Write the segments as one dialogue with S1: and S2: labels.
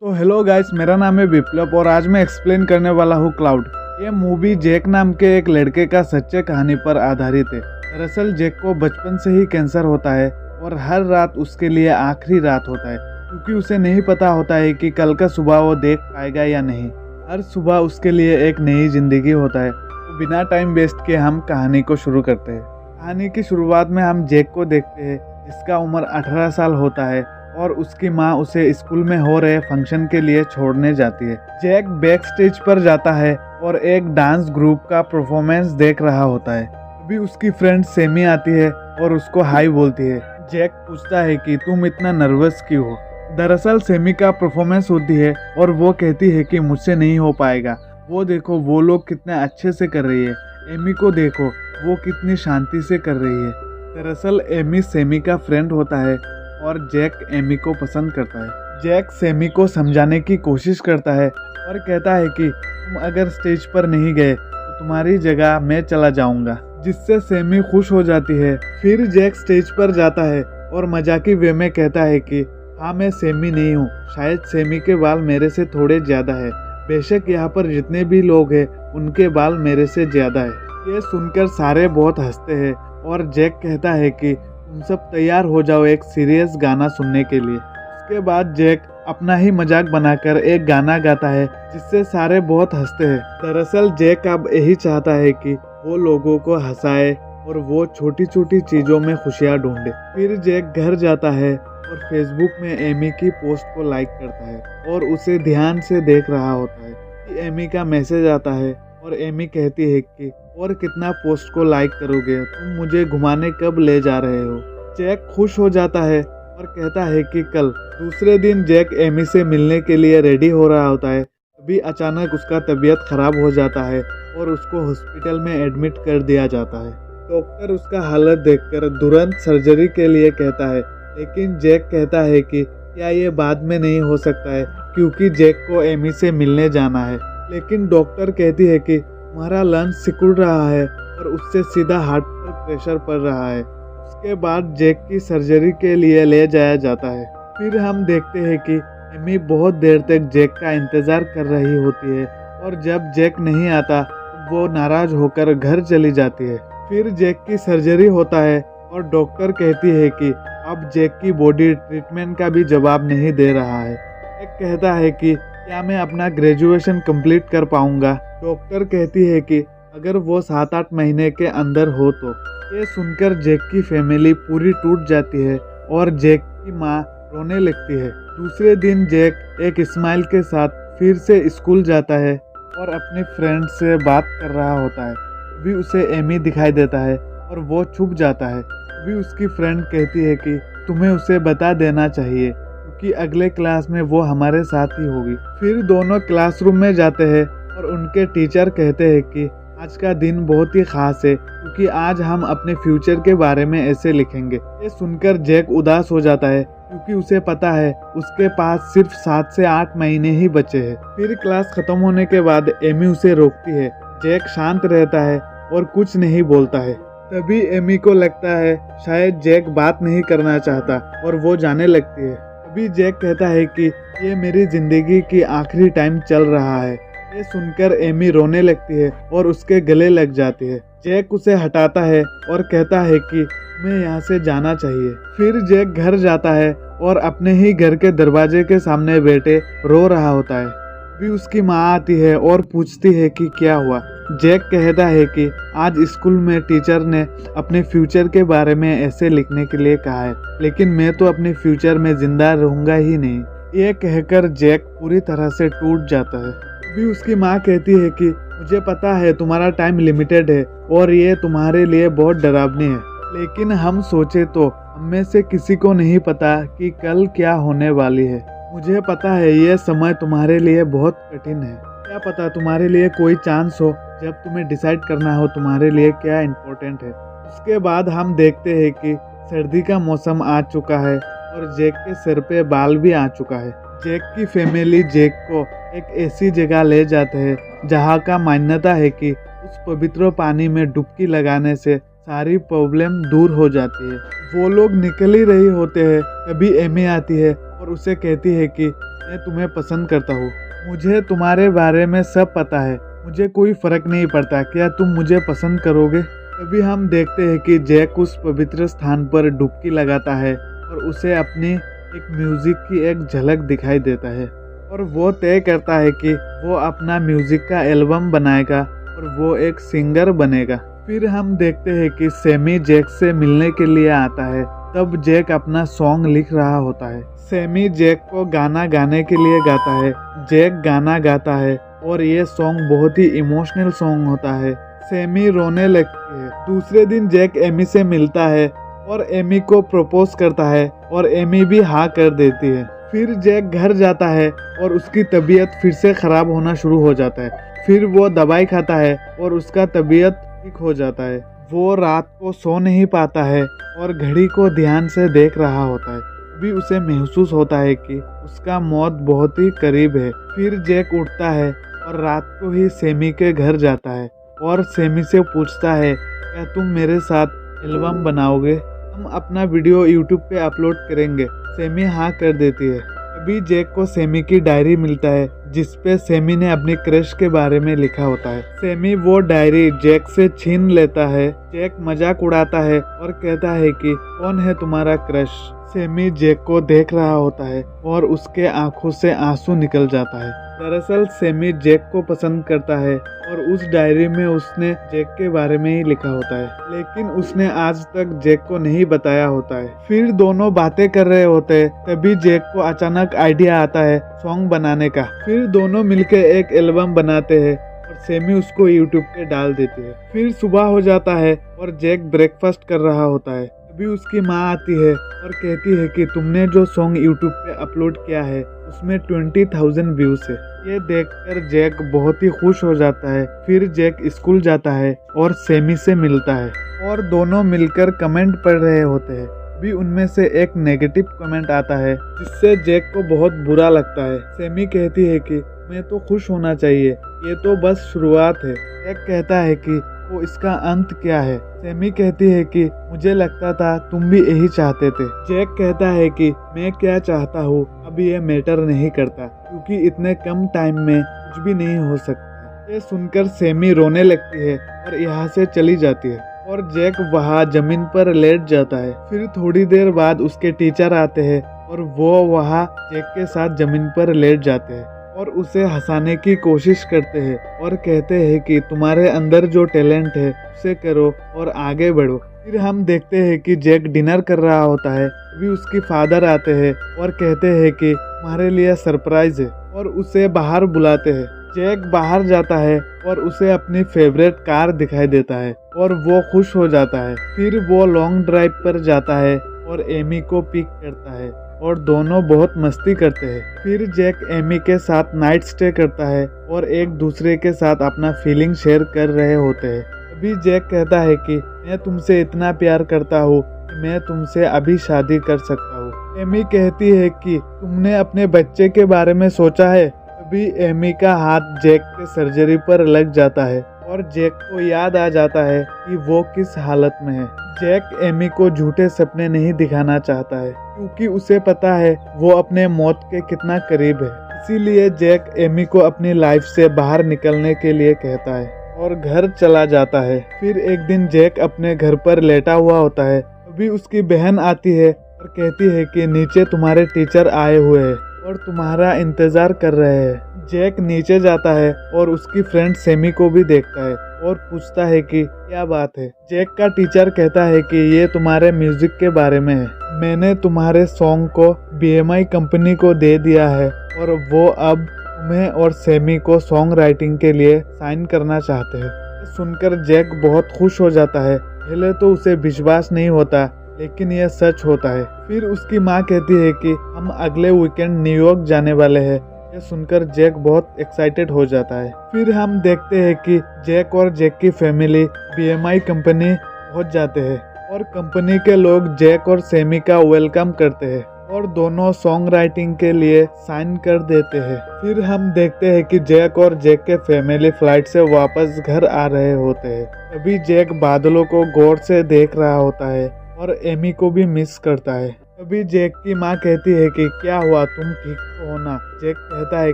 S1: तो hello guys, मेरा नाम है विप्लव और आज मैं एक्सप्लेन करने वाला हूँ क्लाउड। ये मूवी जैक नाम के एक लड़के का सच्चे कहानी पर आधारित है। दरअसल जैक को बचपन से ही कैंसर होता है और हर रात उसके लिए आखिरी रात होता है, क्योंकि उसे नहीं पता होता है कि कल का सुबह वो देख पाएगा या नहीं। हर सुबह उसके लिए एक नई जिंदगी होता है। तो बिना टाइम वेस्ट किए हम कहानी को शुरू करते हैं। कहानी की शुरुआत में हम जैक को देखते हैं, जिसका उम्र 18 साल होता है और उसकी माँ उसे स्कूल में हो रहे फंक्शन के लिए छोड़ने जाती है। जैक बैक स्टेज पर जाता है और एक डांस ग्रुप का परफॉर्मेंस देख रहा होता है। अभी उसकी फ्रेंड सेमी आती है और उसको हाय बोलती है। जैक पूछता है कि तुम इतना नर्वस क्यों हो। दरअसल सेमी का परफॉर्मेंस होती है और वो कहती है कि मुझसे नहीं हो पाएगा। वो देखो वो लोग कितने अच्छे से कर रही है, एमी को देखो वो कितनी शांति से कर रही है। दरअसल एमी सेमी का फ्रेंड होता है और जैक एमी को पसंद करता है। जैक सेमी को समझाने की कोशिश करता है और कहता है कि तुम अगर स्टेज पर नहीं गए तो तुम्हारी जगह मैं चला जाऊंगा, जिससे सेमी खुश हो जाती है। फिर जैक स्टेज पर जाता है और मजाकी वे में कहता है कि हाँ मैं सेमी नहीं हूँ, शायद सेमी के बाल मेरे से थोड़े ज्यादा है। बेशक यहाँ पर जितने भी लोग हैं उनके बाल मेरे से ज्यादा है। ये सुनकर सारे बहुत हंसते हैं और जैक कहता है कि तुम सब तैयार हो जाओ एक सीरियस गाना सुनने के लिए। उसके बाद जैक अपना ही मजाक बनाकर एक गाना गाता है, जिससे सारे बहुत हंसते हैं। दरअसल जैक अब यही चाहता है कि वो लोगों को हंसाए और वो छोटी छोटी चीजों में खुशियाँ ढूंढे। फिर जैक घर जाता है और फेसबुक में एमी की पोस्ट को लाइक करता है और उसे ध्यान से देख रहा होता है कि एमी का मैसेज आता है और एमी कहती है कि और कितना पोस्ट को लाइक करोगे, तुम मुझे घुमाने कब ले जा रहे हो। जैक खुश हो जाता है और कहता है कि कल। दूसरे दिन जैक एमी से मिलने के लिए रेडी हो रहा होता है। तभी अचानक उसका तबीयत खराब हो जाता है और उसको हॉस्पिटल में एडमिट कर दिया जाता है। डॉक्टर उसका हालत देखकर तुरंत सर्जरी के लिए कहता है, लेकिन जैक कहता है कि क्या ये बाद में नहीं हो सकता है, क्योंकि जैक को एमी से मिलने जाना है। लेकिन डॉक्टर कहती है कि तुम्हारा लंग्स सिकुड़ रहा है और उससे सीधा हार्ट पर प्रेशर पड़ रहा है। उसके बाद जैक की सर्जरी के लिए ले जाया जाता है। फिर हम देखते हैं कि एमी बहुत देर तक जैक का इंतजार कर रही होती है और जब जैक नहीं आता तो वो नाराज होकर घर चली जाती है। फिर जैक की सर्जरी होता है और डॉक्टर कहती है कि अब जैक की बॉडी ट्रीटमेंट का भी जवाब नहीं दे रहा है। जैक कहता है कि क्या मैं अपना ग्रेजुएशन कंप्लीट कर पाऊंगा। डॉक्टर कहती है कि अगर वो 7-8 महीने के अंदर हो तो। ये सुनकर जैक की फैमिली पूरी टूट जाती है और जैक की माँ रोने लगती है। दूसरे दिन जैक एक स्माइल के साथ फिर से स्कूल जाता है और अपने फ्रेंड से बात कर रहा होता है। अभी उसे एमी दिखाई देता है और वो छुप जाता है। अभी उसकी फ्रेंड कहती है कि तुम्हें उसे बता देना चाहिए, क्योंकि अगले क्लास में वो हमारे साथ ही होगी। फिर दोनों क्लासरूम में जाते हैं और उनके टीचर कहते हैं कि आज का दिन बहुत ही खास है, क्योंकि आज हम अपने फ्यूचर के बारे में ऐसे लिखेंगे। ये सुनकर जैक उदास हो जाता है, क्योंकि उसे पता है उसके पास सिर्फ 7 से 8 महीने ही बचे हैं। फिर क्लास खत्म होने के बाद एमी उसे रोकती है। जैक शांत रहता है और कुछ नहीं बोलता है। तभी एमी को लगता है शायद जैक बात नहीं करना चाहता और वो जाने लगती है। अभी जैक कहता है कि ये मेरी जिंदगी की आखिरी टाइम चल रहा है। ये सुनकर एमी रोने लगती है और उसके गले लग जाती है। जैक उसे हटाता है और कहता है कि तुम्हें यहाँ से जाना चाहिए। फिर जैक घर जाता है और अपने ही घर के दरवाजे के सामने बैठे रो रहा होता है। अभी उसकी माँ आती है और पूछती है कि क्या हुआ। जैक कहता है कि आज स्कूल में टीचर ने अपने फ्यूचर के बारे में ऐसे लिखने के लिए कहा है, लेकिन मैं तो अपने फ्यूचर में जिंदा रहूंगा ही नहीं। ये कहकर जैक पूरी तरह से टूट जाता है। अभी उसकी माँ कहती है कि मुझे पता है तुम्हारा टाइम लिमिटेड है और ये तुम्हारे लिए बहुत डरावनी है, लेकिन हम सोचे तो हम में से किसी को नहीं पता कि कल क्या होने वाली है। मुझे पता है ये समय तुम्हारे लिए बहुत कठिन है। क्या पता तुम्हारे लिए कोई चांस हो जब तुम्हें डिसाइड करना हो तुम्हारे लिए क्या इम्पोर्टेंट है। उसके बाद हम देखते हैं कि सर्दी का मौसम आ चुका है और जैक के सिर पे बाल भी आ चुका है। जैक की फैमिली जैक को एक ऐसी जगह ले जाते हैं जहाँ का मान्यता है कि उस पवित्र पानी में डुबकी लगाने से सारी प्रॉब्लम दूर हो जाती है। वो लोग निकल ही रहे होते हैं, तभी एमी आती है और उसे कहती है कि मैं तुम्हें पसंद करता हूँ। मुझे तुम्हारे बारे में सब पता है। मुझे कोई फर्क नहीं पड़ता, क्या तुम मुझे पसंद करोगे? तभी हम देखते हैं कि जैक उस पवित्र स्थान पर डुबकी लगाता है और उसे अपनी एक म्यूजिक की एक झलक दिखाई देता है और वो तय करता है कि वो अपना म्यूजिक का एल्बम बनाएगा और वो एक सिंगर बनेगा। फिर हम देखते हैं कि सैमी जैक से मिलने के लिए आता है। तब जैक अपना सॉन्ग लिख रहा होता है। सैमी जैक को गाना गाने के लिए गाता है। जैक गाना गाता है और ये सॉन्ग बहुत ही इमोशनल सॉन्ग होता है। सैमी रोने लगती है। दूसरे दिन जैक एमी से मिलता है और एमी को प्रपोज करता है और एमी भी हाँ कर देती है। फिर जैक घर जाता है और उसकी तबीयत फिर से खराब होना शुरू हो जाता है। फिर वो दवाई खाता है और उसका तबीयत ठीक हो जाता है। वो रात को सो नहीं पाता है और घड़ी को ध्यान से देख रहा होता है। अभी उसे महसूस होता है कि उसका मौत बहुत ही करीब है। फिर जैक उठता है और रात को ही सैमी के घर जाता है और सैमी से पूछता है, क्या तुम मेरे साथ एल्बम बनाओगे? हम अपना वीडियो यूट्यूब पे अपलोड करेंगे। सैमी हाँ कर देती है। अभी जैक को सैमी की डायरी मिलता है जिसपे सैमी ने अपनी क्रश के बारे में लिखा होता है। सैमी वो डायरी जैक से छीन लेता है। जैक मजाक उड़ाता है और कहता है कि कौन है तुम्हारा क्रश? सैमी जैक को देख रहा होता है और उसके आंखों से आंसू निकल जाता है। दरअसल सैमी जैक को पसंद करता है और उस डायरी में उसने जैक के बारे में ही लिखा होता है, लेकिन उसने आज तक जैक को नहीं बताया होता है। फिर दोनों बातें कर रहे होते हैं, तभी जैक को अचानक आइडिया आता है सॉन्ग बनाने का। फिर दोनों मिलकर एक एल्बम बनाते हैं और सैमी उसको यूट्यूब पे डाल देती है। फिर सुबह हो जाता है और जैक ब्रेकफास्ट कर रहा होता है। तभी उसकी माँ आती है और कहती है कि तुमने जो सॉन्ग यूट्यूब पे अपलोड किया है उसमें 20,000 व्यूज है। ये देखकर जैक बहुत ही खुश हो जाता है। फिर जैक स्कूल जाता है और सैमी से मिलता है और दोनों मिलकर कमेंट पढ़ रहे होते हैं। भी उनमें से एक नेगेटिव कमेंट आता है जिससे जैक को बहुत बुरा लगता है। सैमी कहती है कि मैं तो खुश होना चाहिए, ये तो बस शुरुआत है। जैक कहता है कि वो इसका अंत क्या है? सैमी कहती है कि मुझे लगता था तुम भी यही चाहते थे। जैक कहता है कि मैं क्या चाहता हूँ अब ये मैटर नहीं करता, क्योंकि इतने कम टाइम में कुछ भी नहीं हो सकता। ये सुनकर सैमी रोने लगती है और यहाँ से चली जाती है और जैक वहाँ जमीन पर लेट जाता है। फिर थोड़ी देर बाद उसके टीचर आते हैं और वो वहाँ जैक के साथ जमीन पर लेट जाते हैं और उसे हंसाने की कोशिश करते हैं और कहते हैं कि तुम्हारे अंदर जो टैलेंट है उसे करो और आगे बढ़ो। फिर हम देखते हैं कि जैक डिनर कर रहा होता है। अभी उसके फादर आते हैं और कहते हैं कि तुम्हारे लिए सरप्राइज है और उसे बाहर बुलाते हैं। जैक बाहर जाता है और उसे अपनी फेवरेट कार दिखाई देता है और वो खुश हो जाता है। फिर वो लॉन्ग ड्राइव पर जाता है और एमी को पिक करता है और दोनों बहुत मस्ती करते हैं। फिर जैक एमी के साथ नाइट स्टे करता है और एक दूसरे के साथ अपना फीलिंग शेयर कर रहे होते हैं। अभी जैक कहता है कि मैं तुमसे इतना प्यार करता हूँ कि मैं तुमसे अभी शादी कर सकता हूँ। एमी कहती है कि तुमने अपने बच्चे के बारे में सोचा है? अभी एमी का हाथ जैक के सर्जरी पर लग जाता है और जैक को याद आ जाता है कि वो किस हालत में है। जैक एमी को झूठे सपने नहीं दिखाना चाहता है क्योंकि उसे पता है वो अपने मौत के कितना करीब है। इसीलिए जैक एमी को अपनी लाइफ से बाहर निकलने के लिए कहता है और घर चला जाता है। फिर एक दिन जैक अपने घर पर लेटा हुआ होता है। अभी उसकी बहन आती है और कहती है कि नीचे तुम्हारे टीचर आए हुए हैं और तुम्हारा इंतजार कर रहे हैं। जैक नीचे जाता है और उसकी फ्रेंड सैमी को भी देखता है और पूछता है कि क्या बात है। जैक का टीचर कहता है कि ये तुम्हारे म्यूजिक के बारे में है। मैंने तुम्हारे सॉन्ग को BMI कंपनी को दे दिया है और वो अब तुम्हें और सैमी को सॉन्ग राइटिंग के लिए साइन करना चाहते हैं। सुनकर जैक बहुत खुश हो जाता है। पहले तो उसे विश्वास नहीं होता, लेकिन यह सच होता है। फिर उसकी माँ कहती है कि हम अगले वीकेंड न्यूयॉर्क जाने वाले हैं। यह सुनकर जैक बहुत एक्साइटेड हो जाता है। फिर हम देखते हैं कि जैक और जैक की फैमिली BMI कंपनी पहुंच जाते हैं और कंपनी के लोग जैक और सैमी का वेलकम करते हैं और दोनों सॉन्ग राइटिंग के लिए साइन कर देते हैं। फिर हम देखते हैं कि जैक और जैक के फैमिली फ्लाइट से वापस घर आ रहे होते हैं। तभी जैक बादलों को गौर से देख रहा होता है और एमी को भी मिस करता है। तभी जैक की माँ कहती है कि क्या हुआ, तुम ठीक तो हो ना। जैक कहता है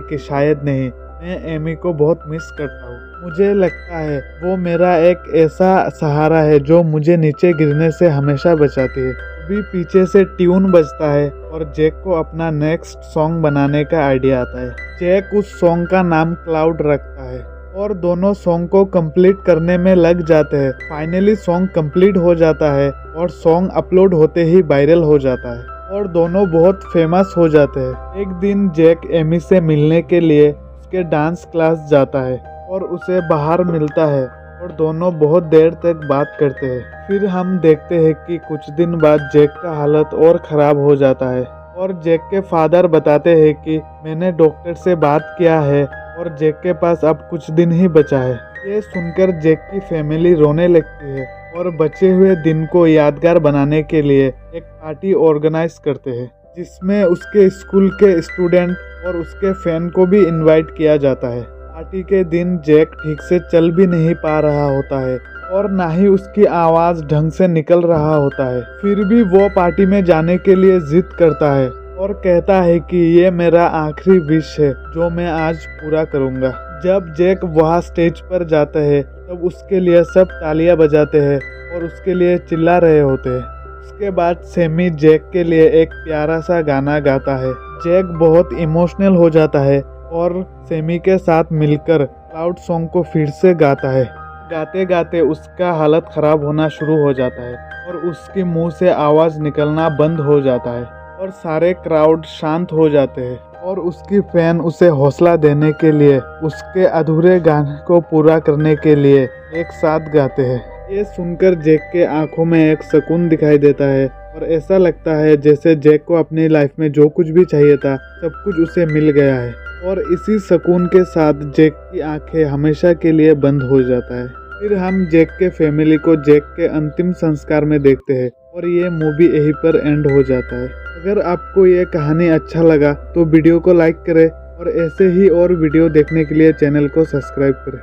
S1: कि शायद नहीं, मैं एमी को बहुत मिस करता हूँ। मुझे लगता है वो मेरा एक ऐसा सहारा है जो मुझे नीचे गिरने से हमेशा बचाती है। अभी पीछे से ट्यून बजता है और जैक को अपना नेक्स्ट सॉन्ग बनाने का आइडिया आता है। जैक उस सॉन्ग का नाम क्लाउड रखता है और दोनों सॉन्ग को कंप्लीट करने में लग जाते हैं। फाइनली सॉन्ग कंप्लीट हो जाता है और सॉन्ग अपलोड होते ही वायरल हो जाता है और दोनों बहुत फेमस हो जाते हैं। एक दिन जैक एमी से मिलने के लिए उसके डांस क्लास जाता है और उसे बाहर मिलता है और दोनों बहुत देर तक बात करते हैं। फिर हम देखते हैं कि कुछ दिन बाद जैक का हालत और ख़राब हो जाता है और जैक के फादर बताते हैं कि मैंने डॉक्टर से बात किया है और जैक के पास अब कुछ दिन ही बचा है। ये सुनकर जैक की फैमिली रोने लगती है और बचे हुए दिन को यादगार बनाने के लिए एक पार्टी ऑर्गेनाइज करते हैं, जिसमें उसके स्कूल के स्टूडेंट और उसके फैन को भी इनवाइट किया जाता है। पार्टी के दिन जैक ठीक से चल भी नहीं पा रहा होता है और ना ही उसकी आवाज़ ढंग से निकल रहा होता है। फिर भी वो पार्टी में जाने के लिए जिद करता है और कहता है कि ये मेरा आखिरी विश है जो मैं आज पूरा करूँगा। जब जैक वहाँ स्टेज पर जाता है तब उसके लिए सब तालियां बजाते हैं और उसके लिए चिल्ला रहे होते हैं। उसके बाद सैमी जैक के लिए एक प्यारा सा गाना गाता है। जैक बहुत इमोशनल हो जाता है और सैमी के साथ मिलकर क्लाउड सॉन्ग को फिर से गाता है। गाते गाते उसका हालत ख़राब होना शुरू हो जाता है और उसके मुंह से आवाज़ निकलना बंद हो जाता है और सारे क्राउड शांत हो जाते हैं और उसकी फैन उसे हौसला देने के लिए उसके अधूरे गाने को पूरा करने के लिए एक साथ गाते हैं। ये सुनकर जैक के आंखों में एक सुकून दिखाई देता है और ऐसा लगता है जैसे जैक को अपनी लाइफ में जो कुछ भी चाहिए था सब कुछ उसे मिल गया है। और इसी सुकून के साथ जैक की आंखें हमेशा के लिए बंद हो जाता है। फिर हम जैक के फैमिली को जैक के अंतिम संस्कार में देखते हैं और ये मूवी यहीं पर एंड हो जाता है। अगर आपको ये कहानी अच्छा लगा तो वीडियो को लाइक करें और ऐसे ही और वीडियो देखने के लिए चैनल को सब्सक्राइब करें।